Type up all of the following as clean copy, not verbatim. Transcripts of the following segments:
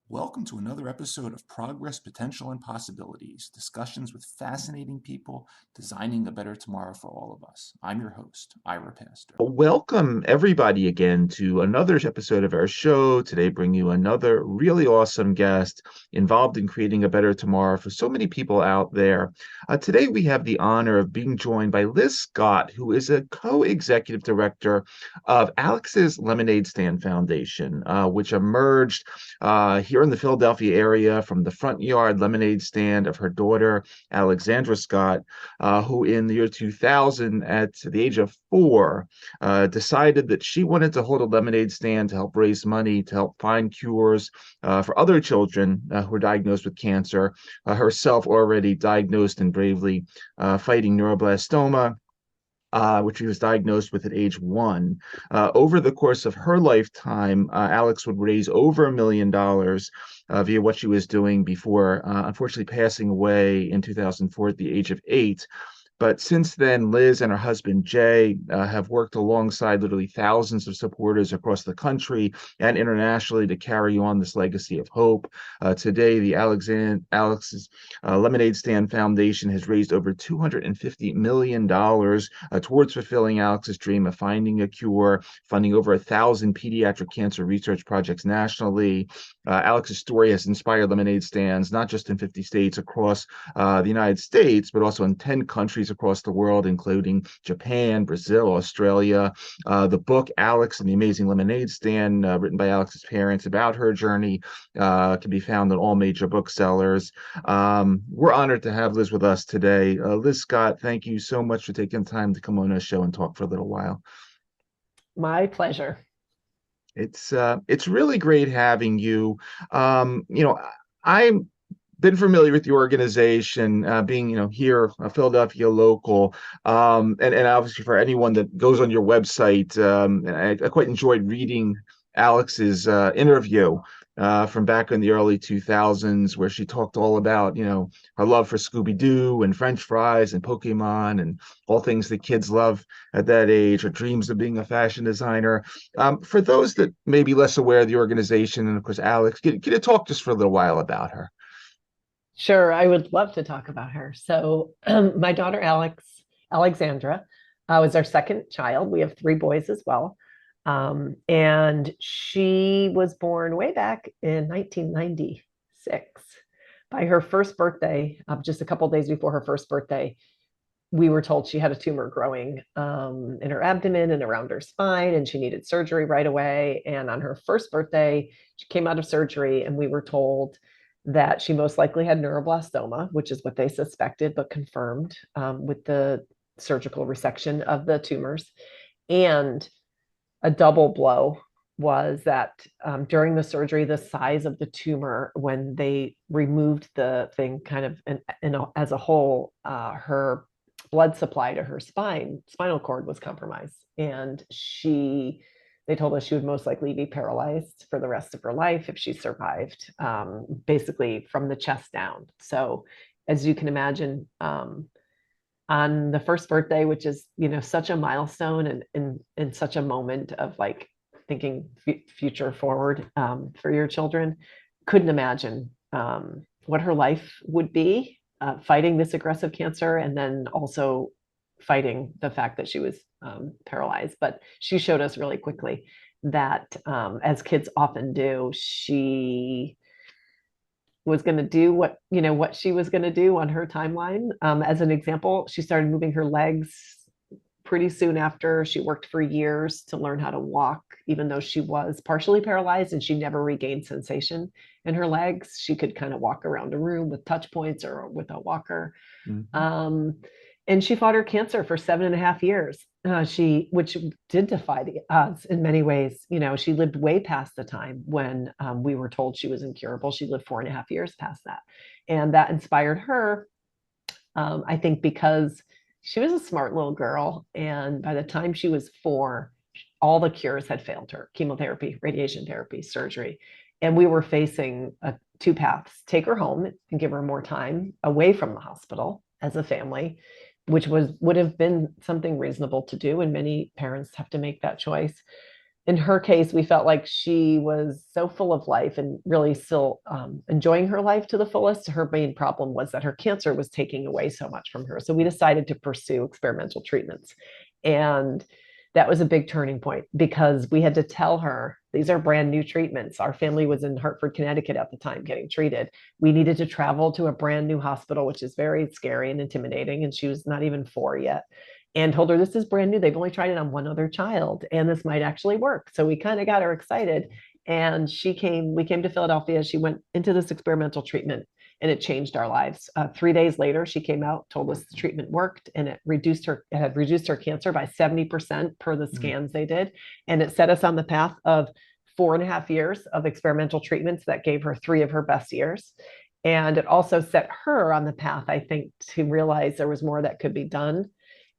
Welcome to another episode of Progress, Potential, and Possibilities, discussions with fascinating people designing a better tomorrow for all of us. I'm your host, Ira Pastor. Welcome, everybody, again to another episode of our show. Today, bring you another really awesome guest involved in creating a better tomorrow for so many people out there. Today, we have the honor of being joined by Liz Scott, who is a co-executive director of Alex's Lemonade Stand Foundation, which emerged here in the Philadelphia area from the front yard lemonade stand of her daughter, Alexandra Scott, who in the year 2000, at the age of 4, decided that she wanted to hold a lemonade stand to help raise money, to help find cures for other children who were diagnosed with cancer, herself already diagnosed and bravely fighting neuroblastoma, which she was diagnosed with at age 1. Over the course of her lifetime, Alex would raise over $1 million via what she was doing before, unfortunately, passing away in 2004 at the age of 8. But since then, Liz and her husband, Jay, have worked alongside literally thousands of supporters across the country and internationally to carry on this legacy of hope. Today, the Alex's Lemonade Stand Foundation has raised over $250 million towards fulfilling Alex's dream of finding a cure, funding over 1,000 pediatric cancer research projects nationally. Alex's story has inspired lemonade stands, not just in 50 states across the United States, but also in 10 countries across the world, including Japan, Brazil, Australia. The book, Alex and the Amazing Lemonade Stand, written by Alex's parents about her journey, can be found in all major booksellers. We're honored to have Liz with us today. Liz Scott, thank you so much for taking time to come on our show and talk for a little while. My pleasure. It's really great having you. I'm been familiar with the organization, being, here, a Philadelphia local, and obviously for anyone that goes on your website, I quite enjoyed reading Alex's interview from back in the early 2000s, where she talked all about, her love for Scooby-Doo and French fries and Pokemon and all things that kids love at that age, her dreams of being a fashion designer. For those that may be less aware of the organization, and of course, Alex, can you talk just for a little while about her? Sure, I would love to talk about her. So my daughter, Alexandra, was our second child. We have 3 boys as well. And she was born way back in 1996. By her first birthday, just a couple of days before her first birthday, we were told she had a tumor growing in her abdomen and around her spine, and she needed surgery right away. And on her first birthday, she came out of surgery, and we were told that she most likely had neuroblastoma, which is what they suspected, but confirmed with the surgical resection of the tumors. And a double blow was that during the surgery, the size of the tumor, when they removed the thing kind of as a whole, her blood supply to her spinal cord was compromised. And they told us she would most likely be paralyzed for the rest of her life if she survived, basically from the chest down. So as you can imagine, on the first birthday, which is, such a milestone and such a moment of like thinking future forward for your children, couldn't imagine what her life would be fighting this aggressive cancer, and then also fighting the fact that she was paralyzed. But she showed us really quickly that, as kids often do, she was going to do what she was going to do on her timeline. As an example, she started moving her legs pretty soon after. She worked for years to learn how to walk, even though she was partially paralyzed and she never regained sensation in her legs. She could kind of walk around a room with touch points or with a walker. And she fought her cancer for 7.5 years. Which did defy the odds in many ways. She lived way past the time when we were told she was incurable. She lived 4.5 years past that. And that inspired her, I think, because she was a smart little girl. And by the time she was 4, all the cures had failed her: chemotherapy, radiation therapy, surgery. And we were facing two paths: take her home and give her more time away from the hospital as a family, which would have been something reasonable to do. And many parents have to make that choice. In her case, we felt like she was so full of life and really still enjoying her life to the fullest. Her main problem was that her cancer was taking away so much from her. So we decided to pursue experimental treatments. And that was a big turning point, because we had to tell her, these are brand new treatments. Our family was in Hartford, Connecticut at the time getting treated. We needed to travel to a brand new hospital, which is very scary and intimidating. And she was not even 4 yet, and told her, this is brand new. They've only tried it on one other child and this might actually work. So we kind of got her excited. And we came to Philadelphia. She went into this experimental treatment and it changed our lives. 3 days later, she came out, told us the treatment worked, and it had reduced her cancer by 70% per the scans they did. And it set us on the path of 4.5 years of experimental treatments that gave her 3 of her best years. And it also set her on the path, I think, to realize there was more that could be done.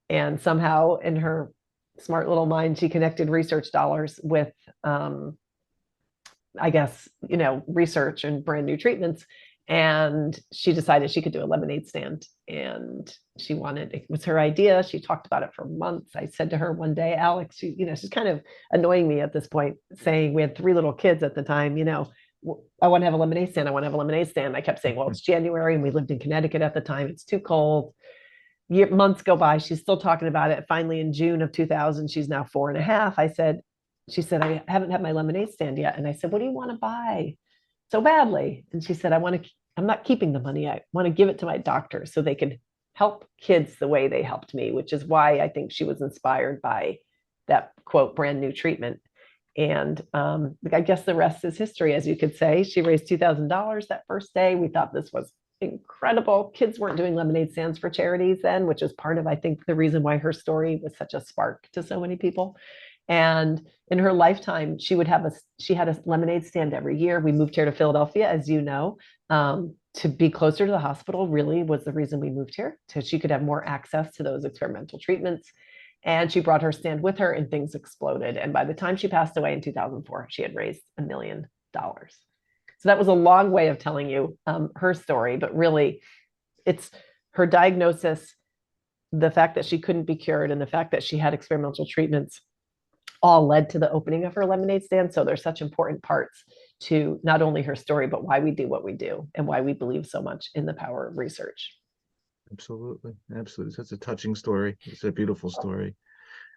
And somehow in her smart little mind, she connected research dollars with, I guess, research and brand new treatments. And she decided she could do a lemonade stand. And it was her idea. She talked about it for months. I said to her one day, Alex, she's kind of annoying me at this point, saying, we had 3 little kids at the time, I want to have a lemonade stand. I want to have a lemonade stand. I kept saying, well, it's January and we lived in Connecticut at the time. It's too cold. Months go by. She's still talking about it. Finally, in June of 2000, she's now 4.5. She said, I haven't had my lemonade stand yet. And I said, what do you want to buy so badly? And she said, I'm not keeping the money. I want to give it to my doctor so they can help kids the way they helped me, which is why I think she was inspired by that, quote, brand new treatment. And I guess the rest is history, as you could say. She raised $2,000 that first day. We thought this was incredible. Kids weren't doing lemonade stands for charities then, which is part of, I think, the reason why her story was such a spark to so many people. And in her lifetime, she had a lemonade stand every year. We moved here to Philadelphia, as you know, to be closer to the hospital really was the reason we moved here, so she could have more access to those experimental treatments. And she brought her stand with her and things exploded. And by the time she passed away in 2004, she had raised $1 million. So that was a long way of telling you her story, but really it's her diagnosis, the fact that she couldn't be cured, and the fact that she had experimental treatments all led to the opening of her lemonade stand. So there's such important parts to not only her story, but why we do what we do and why we believe so much in the power of research. Absolutely. Absolutely. That's a touching story. It's a beautiful story.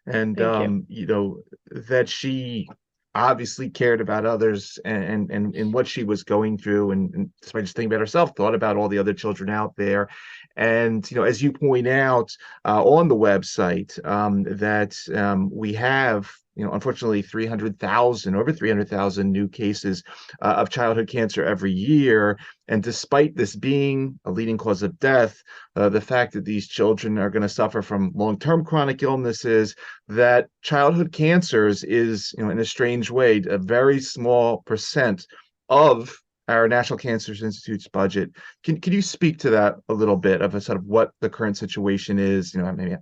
And, that she obviously cared about others and what she was going through, and despite just thinking about herself, thought about all the other children out there. And as you point out on the website, that we have unfortunately over 300,000 new cases of childhood cancer every year. And despite this being a leading cause of death, the fact that these children are going to suffer from long-term chronic illnesses, that childhood cancers is, in a strange way, a very small percent of our National Cancer Institute's budget. Can you speak to that a little bit, of a sort of what the current situation is? Maybe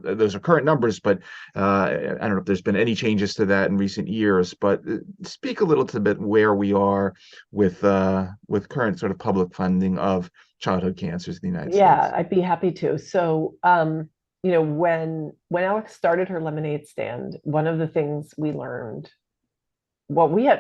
those are current numbers, but I don't know if there's been any changes to that in recent years. But speak a little bit where we are with current sort of public funding of childhood cancers in the United States. Yeah, I'd be happy to. So, when Alex started her lemonade stand, one of the things we learned,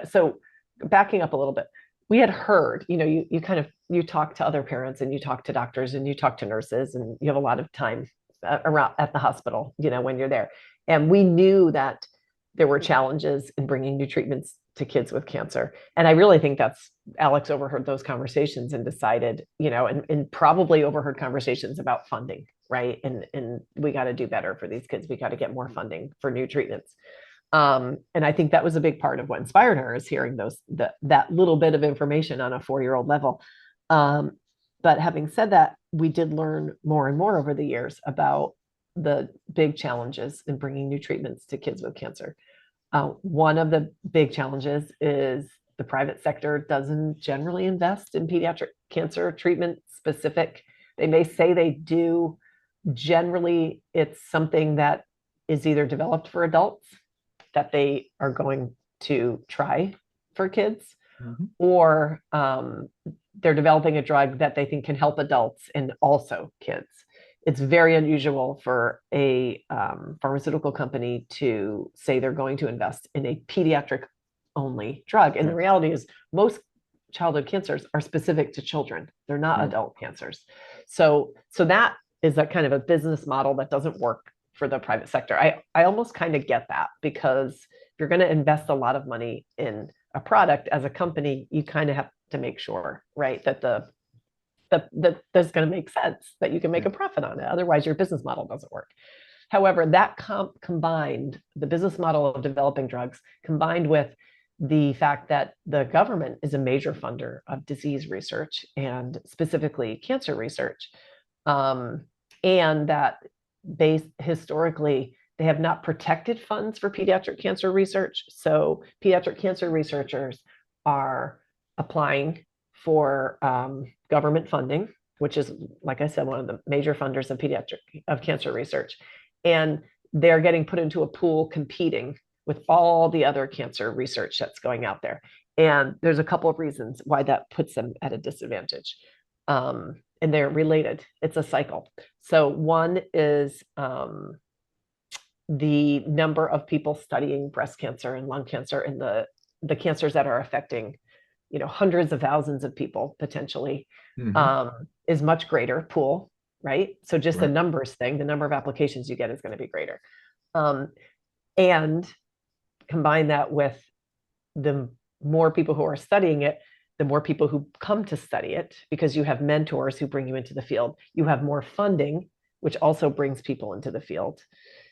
so backing up a little bit, we had heard, you talk to other parents and you talk to doctors and you talk to nurses and you have a lot of time around at the hospital, when you're there. And we knew that there were challenges in bringing new treatments to kids with cancer. And I really think that's Alex overheard those conversations and decided, and probably overheard conversations about funding, right? And we got to do better for these kids. We got to get more funding for new treatments. And I think that was a big part of what inspired her, is hearing that little bit of information on a 4-year-old level. But having said that, we did learn more and more over the years about the big challenges in bringing new treatments to kids with cancer. One of the big challenges is the private sector doesn't generally invest in pediatric cancer treatment specific. They may say they do. Generally, it's something that is either developed for adults that they are going to try for kids, or they're developing a drug that they think can help adults and also kids. It's very unusual for a pharmaceutical company to say they're going to invest in a pediatric only drug. And the reality is most childhood cancers are specific to children. They're not adult cancers. So that is a kind of a business model that doesn't work for the private sector. I almost kind of get that, because if you're going to invest a lot of money in a product as a company, you kind of have to make sure, right, that that's going to make sense, that you can make a profit on it. Otherwise, your business model doesn't work. However, that combined, the business model of developing drugs, combined with the fact that the government is a major funder of disease research and specifically cancer research, and that historically, they have not protected funds for pediatric cancer research. So pediatric cancer researchers are applying for government funding, which is, like I said, one of the major funders of cancer research. And they're getting put into a pool competing with all the other cancer research that's going out there. And there's a couple of reasons why that puts them at a disadvantage. And they're related. It's a cycle. So one is the number of people studying breast cancer and lung cancer and the cancers that are affecting, hundreds of thousands of people potentially, is much greater pool, right? So just the numbers thing, the number of applications you get is going to be greater. And combine that with the more people who are studying it, the more people who come to study it, because you have mentors who bring you into the field. You have more funding, which also brings people into the field.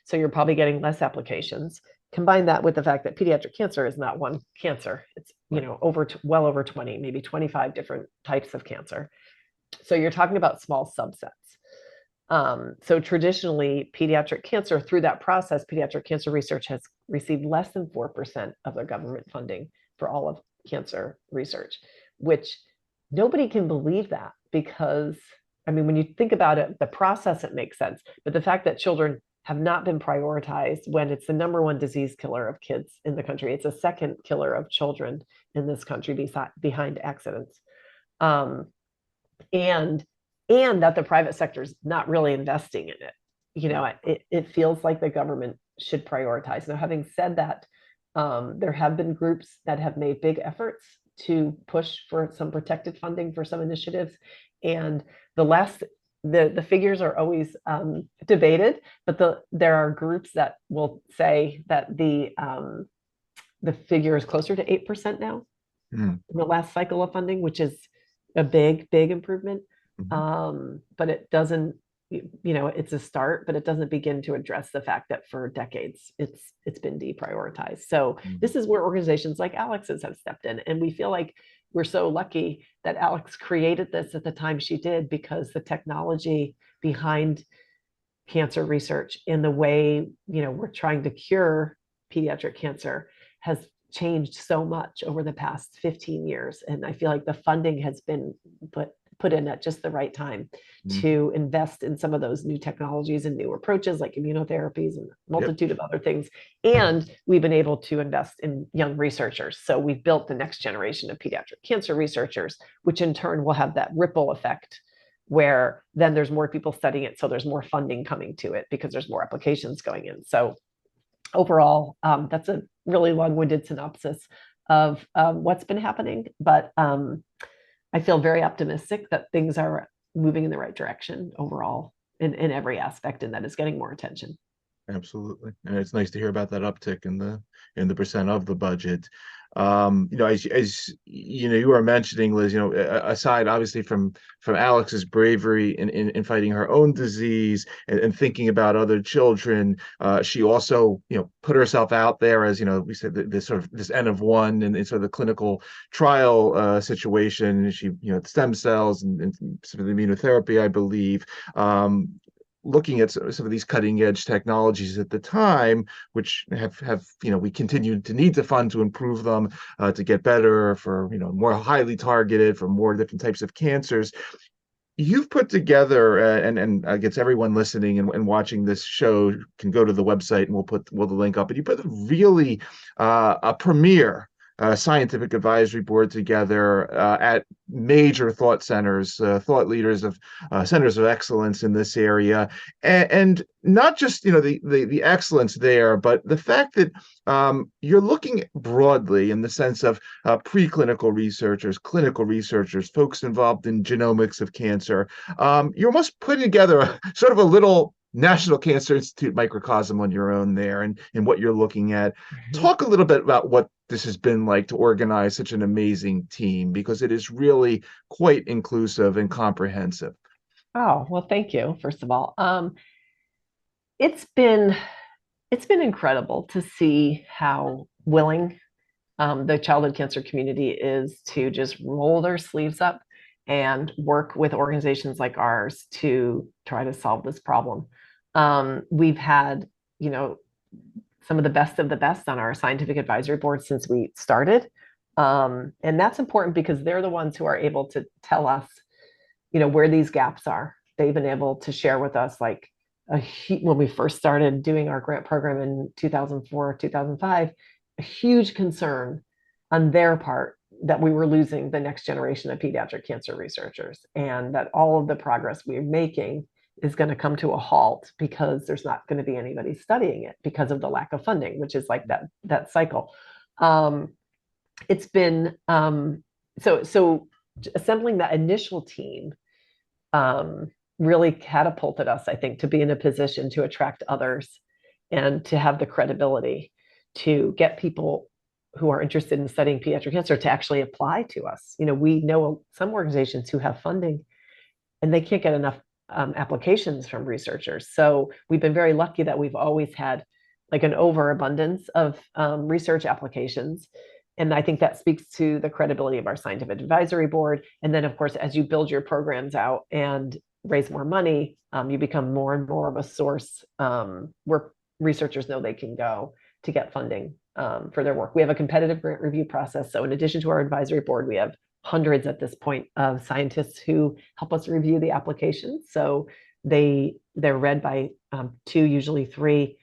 So you're probably getting less applications. Combine that with the fact that pediatric cancer is not one cancer. It's, well over 20, maybe 25 different types of cancer. So you're talking about small subsets. So traditionally, pediatric cancer, through that process, pediatric cancer research has received less than 4% of the government funding for all of cancer research, which nobody can believe that, because, when you think about it, the process, it makes sense. But the fact that children have not been prioritized when it's the number one disease killer of kids in the country, it's a second killer of children in this country behind accidents. And that the private sector is not really investing in it. It feels like the government should prioritize. Now, having said that, there have been groups that have made big efforts to push for some protected funding for some initiatives. And the figures are always debated, but there are groups that will say that the figure is closer to 8% now in the last cycle of funding, which is a big improvement. But it doesn't, it's a start, but it doesn't begin to address the fact that for decades it's been deprioritized. So this is where organizations like Alex's have stepped in, and we feel like we're so lucky that Alex created this at the time she did, because the technology behind cancer research and the way we're trying to cure pediatric cancer has changed so much over the past 15 years. And I feel like the funding has been put in at just the right time to invest in some of those new technologies and new approaches like immunotherapies and a multitude of other things. And we've been able to invest in young researchers. So we've built the next generation of pediatric cancer researchers, which in turn will have that ripple effect where then there's more people studying it. So there's more funding coming to it because there's more applications going in. So overall, that's a really long-winded synopsis of what's been happening. But I feel very optimistic that things are moving in the right direction overall in every aspect, and that is getting more attention. Absolutely. And it's nice to hear about that uptick in the percent of the budget. As you know, you were mentioning, Liz, aside obviously from Alex's bravery in fighting her own disease and thinking about other children, she also, put herself out there as, we said this sort of this N of one and sort of the clinical trial situation. She, stem cells and some of the immunotherapy, I believe. Looking at some of these cutting edge technologies at the time, which have we continue to need to fund to improve them, to get better for more highly targeted for more different types of cancers. You've put together, and I guess everyone listening and watching this show can go to the website, and we'll the link up. But you put really a premier scientific advisory board together at major thought centers, thought leaders of centers of excellence in this area, and not just the excellence there, but the fact that you're looking broadly in the sense of preclinical researchers, clinical researchers, folks involved in genomics of cancer. You're almost putting together sort of a little National Cancer Institute microcosm on your own there and what you're looking at. Talk a little bit about what this has been like to organize such an amazing team, because it is really quite inclusive and comprehensive. Oh, well, thank you, first of all. It's been incredible to see how willing the childhood cancer community is to just roll their sleeves up and work with organizations like ours to try to solve this problem. We've had, some of the best on our scientific advisory board since we started. And that's important because they're the ones who are able to tell us, where these gaps are. They've been able to share with us, like, when we first started doing our grant program in 2004, 2005, a huge concern on their part that we were losing the next generation of pediatric cancer researchers, and that all of the progress we're making is going to come to a halt because there's not going to be anybody studying it because of the lack of funding, which is like that cycle. It's been so assembling that initial team really catapulted us, I think, to be in a position to attract others and to have the credibility to get people who are interested in studying pediatric cancer to actually apply to us. We know some organizations who have funding and they can't get enough applications from researchers. So we've been very lucky that we've always had like an overabundance of research applications. And I think that speaks to the credibility of our scientific advisory board. And then, of course, as you build your programs out and raise more money, you become more and more of a source where researchers know they can go to get funding for their work. We have a competitive grant review process. So in addition to our advisory board, we have hundreds at this point of scientists who help us review the applications. So they're read by two, usually three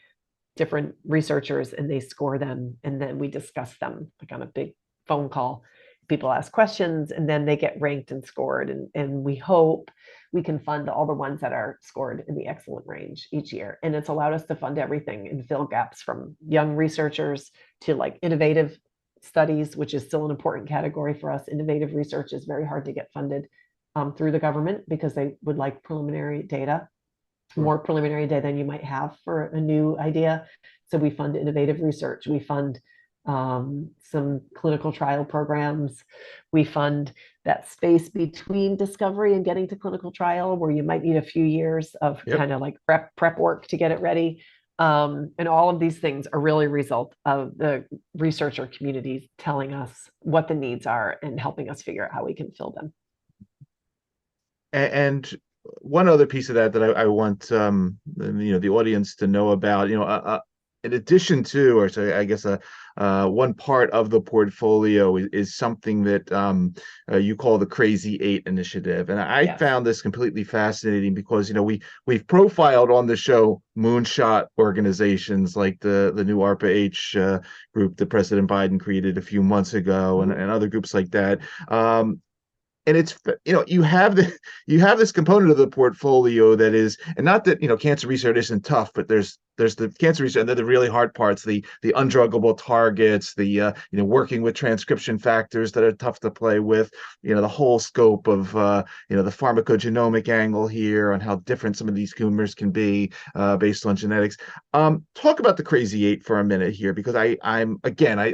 different researchers, and they score them, and then we discuss them like on a big phone call. People ask questions, and then they get ranked and scored, and we hope we can fund all the ones that are scored in the excellent range each year. And it's allowed us to fund everything and fill gaps from young researchers to like innovative studies, which is still an important category for us. Innovative research is very hard to get funded through the government because they would like preliminary data, more preliminary data than you might have for a new idea. So we fund innovative research. We fund some clinical trial programs. We fund that space between discovery and getting to clinical trial where you might need a few years of kind of like prep work to get it ready. And all of these things are really a result of the researcher communities telling us what the needs are and helping us figure out how we can fill them. And one other piece of that I want the audience to know about, in addition to, or so I guess one part of the portfolio is something that you call the Crazy Eight initiative, and I found this completely fascinating because we've profiled on the show moonshot organizations like the new ARPA-H group that President Biden created a few months ago, and other groups like that. And it's you have this component of the portfolio that is, and not that cancer research isn't tough, but there's there's the cancer research, and then the really hard parts, the undruggable targets, the working with transcription factors that are tough to play with, the whole scope of the pharmacogenomic angle here on how different some of these tumors can be based on genetics. Talk about the crazy eight for a minute here, because I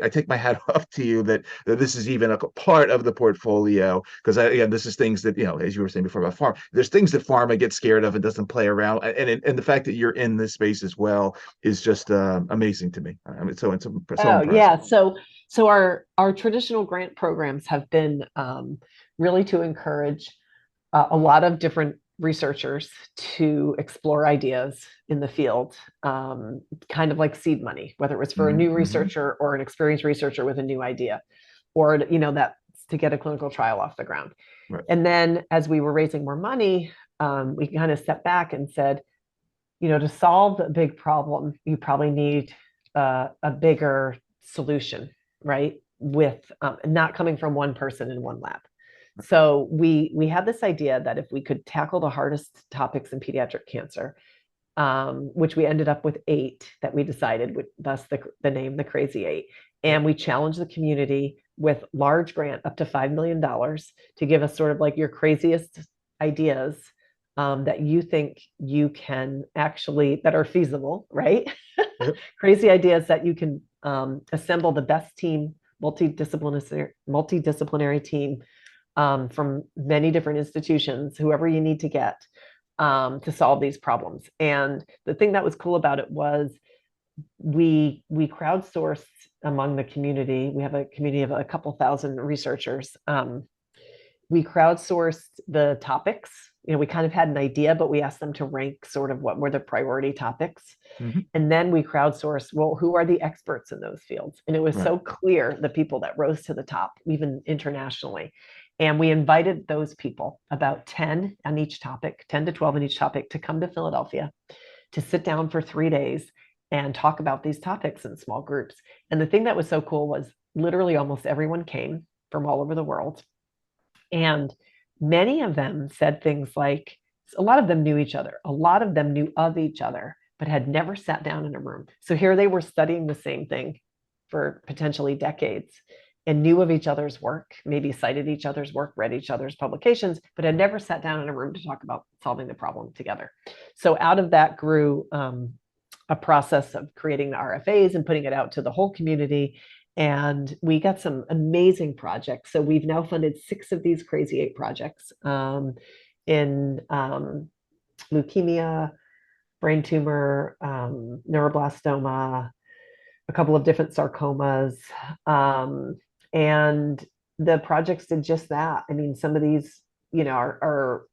take my hat off to you that this is even a part of the portfolio, because again, this is things that, as you were saying before about pharma, there's things that pharma gets scared of and doesn't play around, and the fact that you're in this space as well is just amazing to me. I mean, so Oh, impressive. yeah. So our traditional grant programs have been really to encourage a lot of different researchers to explore ideas in the field, kind of like seed money, whether it was for a new researcher or an experienced researcher with a new idea, or that's to get a clinical trial off the ground. Right. And then as we were raising more money, we kind of stepped back and said, to solve a big problem, you probably need a bigger solution, right? With not coming from one person in one lab. So we had this idea that if we could tackle the hardest topics in pediatric cancer, which we ended up with 8 that we decided, thus the name, the Crazy 8. And we challenged the community with large grant up to $5 million to give us sort of like your craziest ideas that you think you can actually, that are feasible, right? Yep. Crazy ideas that you can assemble the best team, multidisciplinary team from many different institutions, whoever you need to get to solve these problems. And the thing that was cool about it was we crowdsourced among the community. We have a community of a couple thousand researchers. We crowdsourced the topics. We kind of had an idea, but we asked them to rank sort of what were the priority topics. And then we crowdsourced, well, who are the experts in those fields? And it was so clear, the people that rose to the top, even internationally. And we invited those people, about 10 on each topic, 10 to 12 on each topic, to come to Philadelphia to sit down for 3 days and talk about these topics in small groups. And the thing that was so cool was literally almost everyone came from all over the world. And many of them said things like, a lot of them knew each other, a lot of them knew of each other, but had never sat down in a room. So here they were studying the same thing for potentially decades and knew of each other's work, maybe cited each other's work, read each other's publications, but had never sat down in a room to talk about solving the problem together. So out of that grew a process of creating the RFAs and putting it out to the whole community. And we got some amazing projects. So we've now funded 6 of these Crazy 8 projects in leukemia, brain tumor, neuroblastoma, a couple of different sarcomas. And the projects did just that. I mean, some of these, are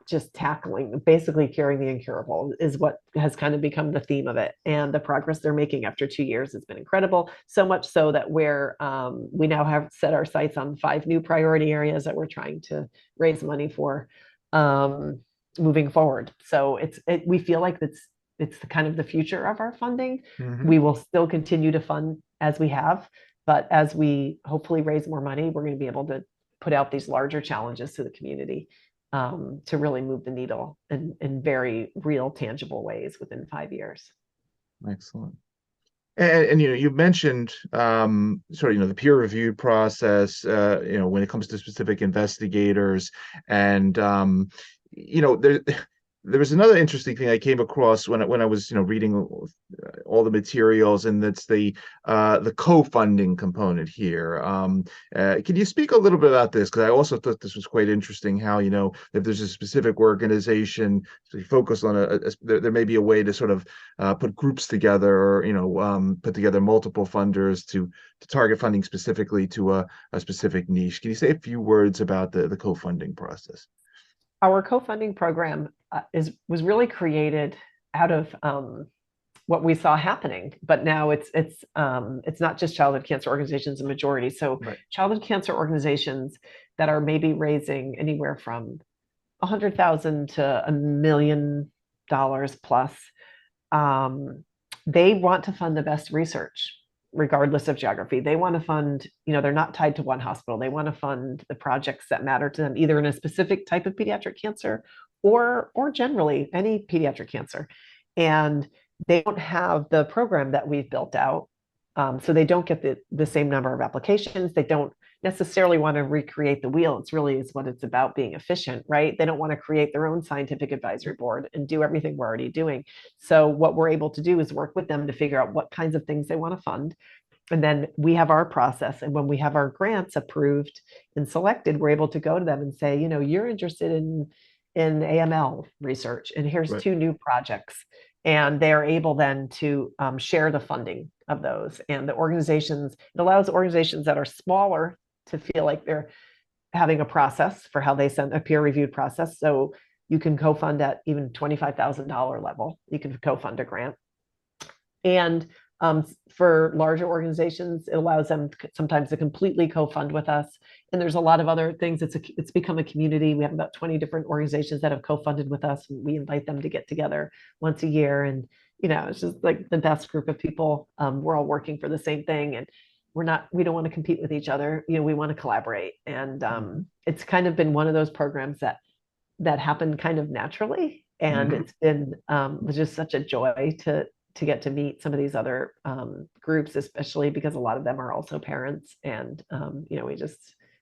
just tackling, basically curing the incurable is what has kind of become the theme of it. And the progress they're making after 2 years has been incredible. So much so that we now have set our sights on 5 new priority areas that we're trying to raise money for moving forward. So we feel like it's the kind of the future of our funding. We will still continue to fund as we have, but as we hopefully raise more money, we're going to be able to put out these larger challenges to the community to really move the needle in very real, tangible ways within 5 years. Excellent. And you mentioned sort of the peer review process, when it comes to specific investigators, and there was another interesting thing I came across when I was reading all the materials, and that's the co-funding component here. Can you speak a little bit about this? Because I also thought this was quite interesting. How if there's a specific organization focused on there may be a way to sort of put groups together, or put together multiple funders to target funding specifically to a specific niche. Can you say a few words about the co-funding process? Our co-funding program was really created out of what we saw happening, but now it's not just childhood cancer organizations in majority. So childhood cancer organizations that are maybe raising anywhere from $100,000 to $1 million plus, they want to fund the best research, regardless of geography. They want to fund, they're not tied to one hospital. They want to fund the projects that matter to them, either in a specific type of pediatric cancer or generally any pediatric cancer. And they don't have the program that we've built out. So they don't get the same number of applications. They don't necessarily want to recreate the wheel. It's really is what it's about, being efficient, right? They don't want to create their own scientific advisory board and do everything we're already doing. So what we're able to do is work with them to figure out what kinds of things they want to fund. And then we have our process. And when we have our grants approved and selected, we're able to go to them and say, you're interested in AML research, and here's Right. 2 new projects. And they're able then to share the funding of those. And the organizations, it allows organizations that are smaller to feel like they're having a process for how they send a peer-reviewed process. So you can co-fund at even $25,000 level. You can co-fund a grant. And for larger organizations, it allows them sometimes to completely co-fund with us. And there's a lot of other things. It's become a community. We have about 20 different organizations that have co-funded with us. And we invite them to get together once a year. And, it's just like the best group of people. We're all working for the same thing. And we don't want to compete with each other. We want to collaborate. And it's kind of been one of those programs that happened kind of naturally. And it's been just such a joy to get to meet some of these other groups, especially because a lot of them are also parents. And,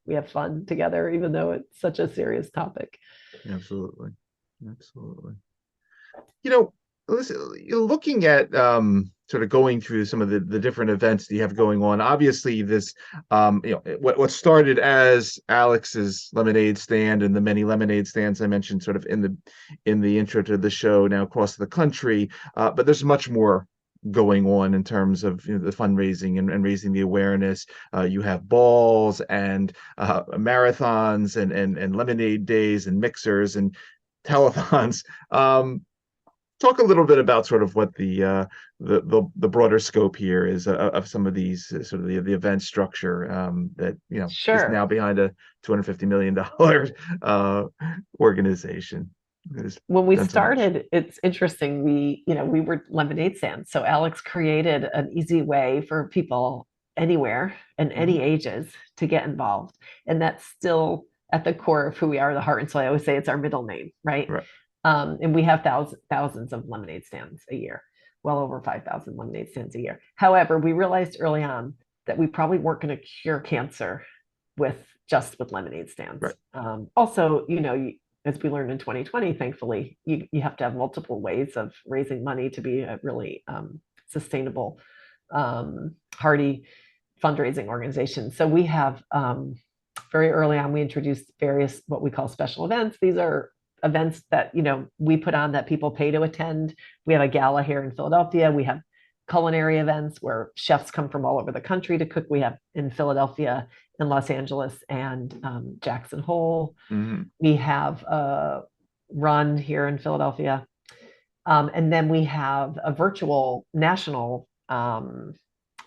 we have fun together, even though it's such a serious topic. Absolutely. Listen, looking at sort of going through some of the different events that you have going on, obviously this, what started as Alex's lemonade stand and the many lemonade stands I mentioned sort of in the intro to the show now across the country, but there's much more going on in terms of the fundraising and raising the awareness. You have balls and marathons and lemonade days and mixers and telethons. Talk a little bit about sort of what the broader scope here is of some of these sort of the event structure that is now behind a $250 million organization. When we started, it's interesting. We were lemonade stands. So Alex created an easy way for people anywhere and any ages to get involved. And that's still at the core of who we are, the heart and soul. I always say it's our middle name, right? And we have thousands of lemonade stands a year, well over 5,000 lemonade stands a year. However, we realized early on that we probably weren't going to cure cancer with lemonade stands. Also, as we learned in 2020, thankfully, you have to have multiple ways of raising money to be a really sustainable, hearty fundraising organization. So we have very early on, we introduced various what we call special events. These are events that we put on that people pay to attend. We have a gala here in Philadelphia. We have culinary events where chefs come from all over the country to cook. We have in Philadelphia, in Los Angeles, and Jackson Hole. We have a run here in Philadelphia. And then we have a virtual national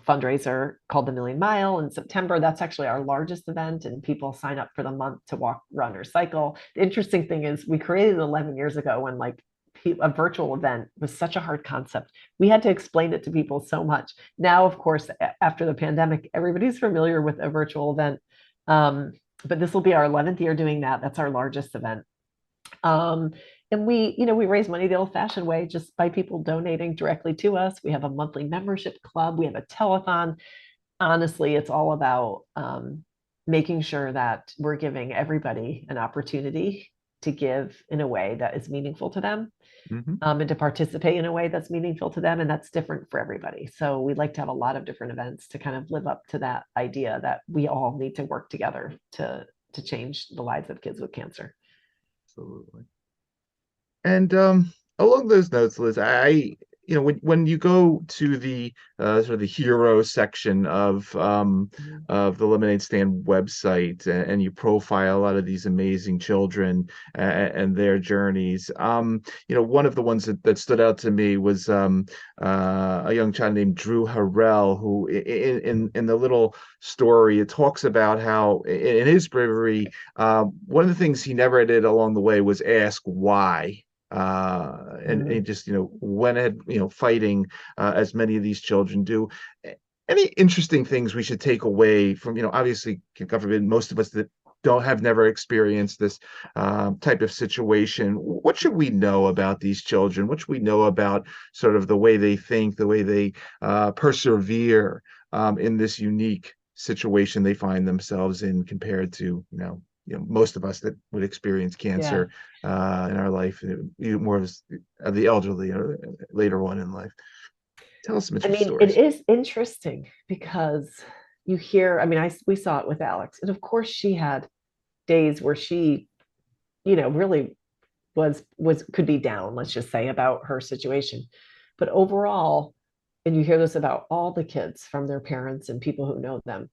fundraiser called the Million Mile in September. That's actually our largest event, and people sign up for the month to walk, run, or cycle. The interesting thing is we created it 11 years ago when a virtual event was such a hard concept. We had to explain it to people so much. Now, of course, after the pandemic, everybody's familiar with a virtual event. But this will be our 11th year doing that. That's our largest event. And we raise money the old-fashioned way, just by people donating directly to us. We have a monthly membership club. We have a telethon. Honestly, it's all about making sure that we're giving everybody an opportunity to give in a way that is meaningful to them, and to participate in a way that's meaningful to them. And that's different for everybody. So we'd like to have a lot of different events to kind of live up to that idea that we all need to work together to change the lives of kids with cancer. Absolutely. And along those notes, Liz, when you go to the sort of the hero section of the Lemonade Stand website, and you profile a lot of these amazing children and their journeys, one of the ones that stood out to me was a young child named Drew Harrell, who in the little story, it talks about how in his bravery, one of the things he never did along the way was ask why. And he just went ahead fighting as many of these children do. Any interesting things we should take away from obviously, God forbid, most of us that don't have never experienced this type of situation. What should we know about these children? What should we know about sort of the way they think, the way they persevere in this unique situation they find themselves in compared to, most of us that would experience Yeah. cancer in our life, more of the elderly later on in life. Tell us some I interesting mean, it stories. is interesting because you hear, I mean, we saw it with Alex, and of course she had days where she, really could be down, let's just say, about her situation. But overall, and you hear this about all the kids from their parents and people who know them,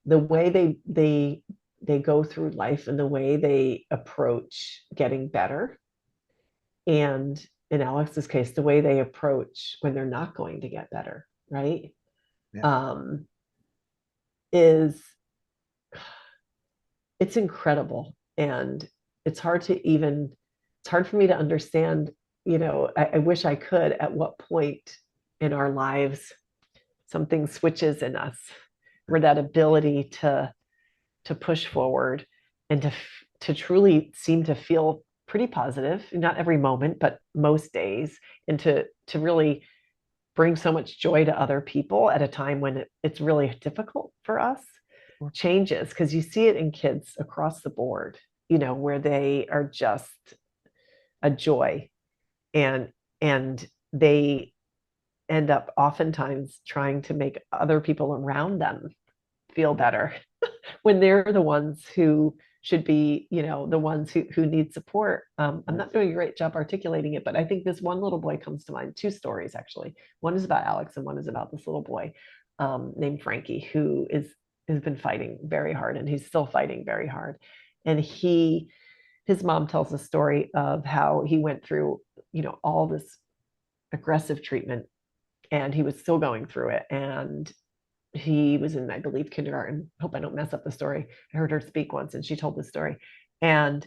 the way they go through life and the way they approach getting better, and in Alex's case, the way they approach when they're not going to get better, right? Yeah. Um, is It's incredible. And it's hard to even, it's hard for me to understand, I wish I could, at what point in our lives something switches in us where that ability to push forward and to truly seem to feel pretty positive, not every moment, but most days, and to really bring so much joy to other people at a time when it's really difficult for us, changes, because you see it in kids across the board, where they are just a joy, and they end up oftentimes trying to make other people around them feel better when they're the ones who should be, the ones who need support. I'm not doing a great job articulating it, but I think this one little boy comes to mind. Two stories, actually. One is about Alex, and one is about this little boy named Frankie, who has been fighting very hard, and he's still fighting very hard. And his mom tells a story of how he went through, all this aggressive treatment, and he was still going through it. And he was in, I believe, kindergarten. Hope I don't mess up the story. I heard her speak once, and she told the story. And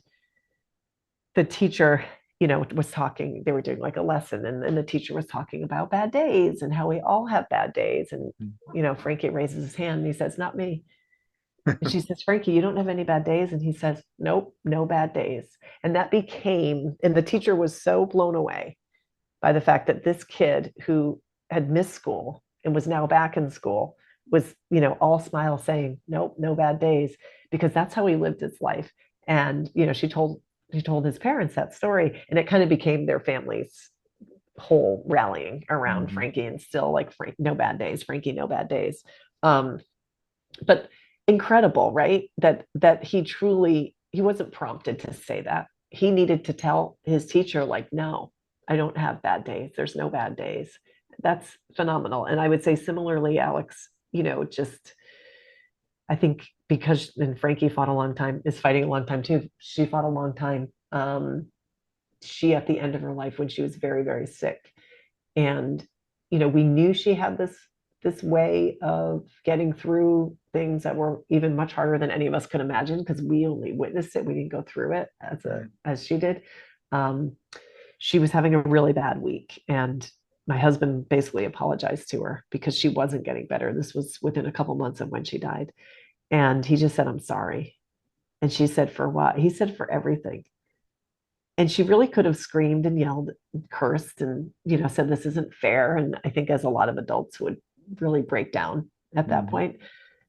the teacher, was talking. They were doing like a lesson, and the teacher was talking about bad days and how we all have bad days. And Frankie raises his hand and he says, "Not me." And she says, "Frankie, you don't have any bad days?" And he says, "Nope, no bad days." And that became, and the teacher was so blown away by the fact that this kid who had missed school and was now back in school was, all smiles, saying, "Nope, no bad days," because that's how he lived his life. And, she told his parents that story, and it kind of became their family's whole rallying around Frankie, and still like, Frank, no bad days, Frankie, no bad days. But incredible, right? That he wasn't prompted to say that. He needed to tell his teacher, like, "No, I don't have bad days. There's no bad days." That's phenomenal. And I would say similarly, Alex, just, I think, because, and Frankie fought a long time, is fighting a long time too. She fought a long time. She, at the end of her life, when she was very, very sick, and we knew she had this way of getting through things that were even much harder than any of us could imagine, because we only witnessed it. We didn't go through it as she did. She was having a really bad week, and my husband basically apologized to her because she wasn't getting better. This was within a couple months of when she died. And he just said, "I'm sorry." And she said, "For what?" He said, "For everything." And she really could have screamed and yelled, cursed, and, said, "This isn't fair." And I think, as a lot of adults would really break down at that point,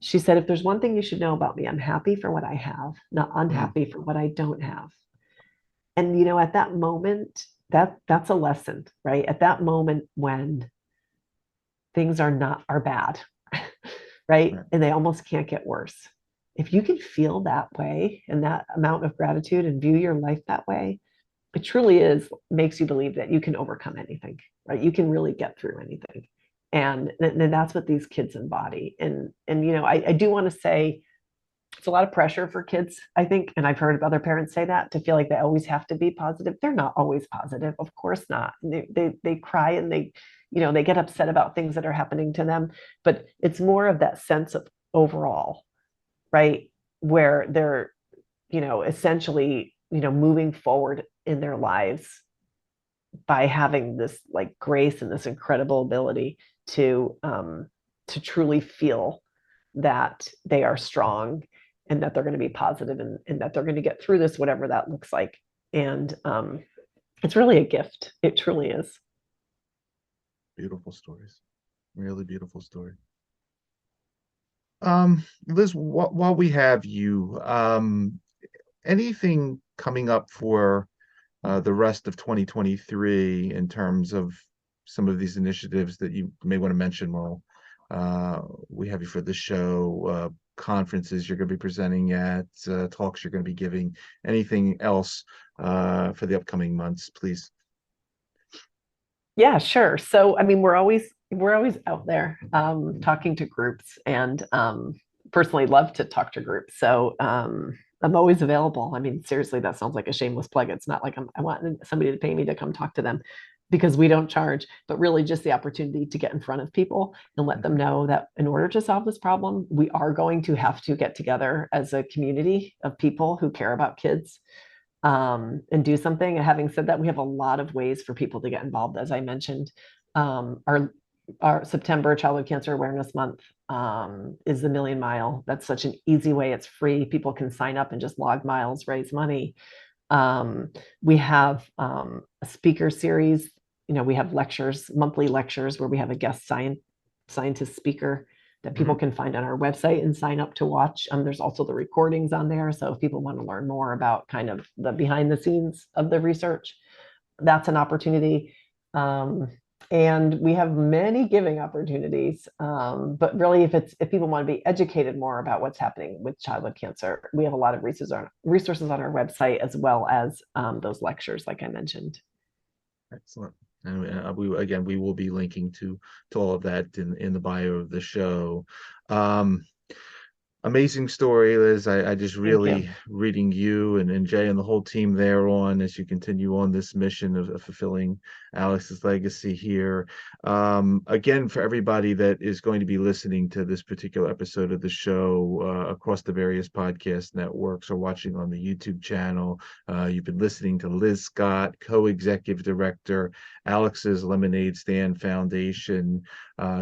she said, "If there's one thing you should know about me, I'm happy for what I have, not unhappy for what I don't have." And, at that moment, that's a lesson, right? At that moment when things are bad, right? And they almost can't get worse. If you can feel that way, and that amount of gratitude, and view your life that way, it truly makes you believe that you can overcome anything, right? You can really get through anything. And that's what these kids embody. And I do want to say, it's a lot of pressure for kids, I think. And I've heard other parents say that, to feel like they always have to be positive. They're not always positive. Of course not. They cry, and they get upset about things that are happening to them. But it's more of that sense of overall, right? Where they're, essentially, moving forward in their lives by having this like grace and this incredible ability to truly feel that they are strong, and that they're going to be positive, and that they're going to get through this, whatever that looks like. And it's really a gift. It truly is. Beautiful stories. Really beautiful story. Liz, while we have you, anything coming up for the rest of 2023 in terms of some of these initiatives that you may want to mention while we have you for the show, conferences you're going to be presenting at, talks you're going to be giving, anything else for the upcoming months, please? Yeah, sure. So, I mean, we're always out there talking to groups, and personally love to talk to groups. So I'm always available. I mean, seriously, that sounds like a shameless plug. It's not like I want somebody to pay me to come talk to them, because we don't charge, but really just the opportunity to get in front of people and let them know that in order to solve this problem, we are going to have to get together as a community of people who care about kids, and do something. And having said that, we have a lot of ways for people to get involved. As I mentioned, our September Childhood Cancer Awareness Month is the Million Mile. That's such an easy way. It's free. People can sign up and just log miles, raise money. We have a speaker series. We have lectures, monthly lectures, where we have a guest scientist speaker that people can find on our website and sign up to watch. There's also the recordings on there. So if people want to learn more about kind of the behind the scenes of the research, that's an opportunity. And we have many giving opportunities. But really, if people want to be educated more about what's happening with childhood cancer, we have a lot of resources on our website, as well as those lectures, like I mentioned. Excellent. And we will be linking to all of that in the bio of the show. Amazing story, Liz. I just really reading you and Jay and the whole team there on as you continue on this mission of fulfilling Alex's legacy here. Again, for everybody that is going to be listening to this particular episode of the show across the various podcast networks or watching on the YouTube channel, you've been listening to Liz Scott, co-executive director, Alex's Lemonade Stand Foundation,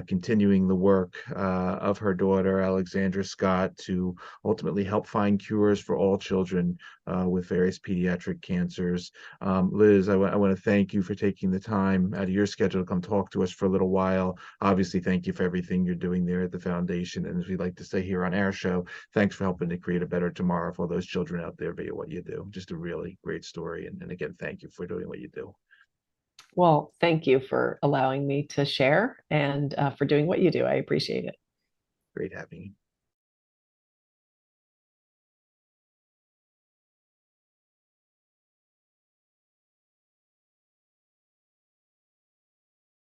continuing the work of her daughter, Alexandra Scott, to ultimately help find cures for all children with various pediatric cancers. Liz, I want to thank you for taking the time out of your schedule to come talk to us for a little while. Obviously, thank you for everything you're doing there at the foundation. And as we like to say here on our show, thanks for helping to create a better tomorrow for all those children out there via what you do. Just a really great story. And again, thank you for doing what you do. Well, thank you for allowing me to share, and for doing what you do. I appreciate it. Great having you.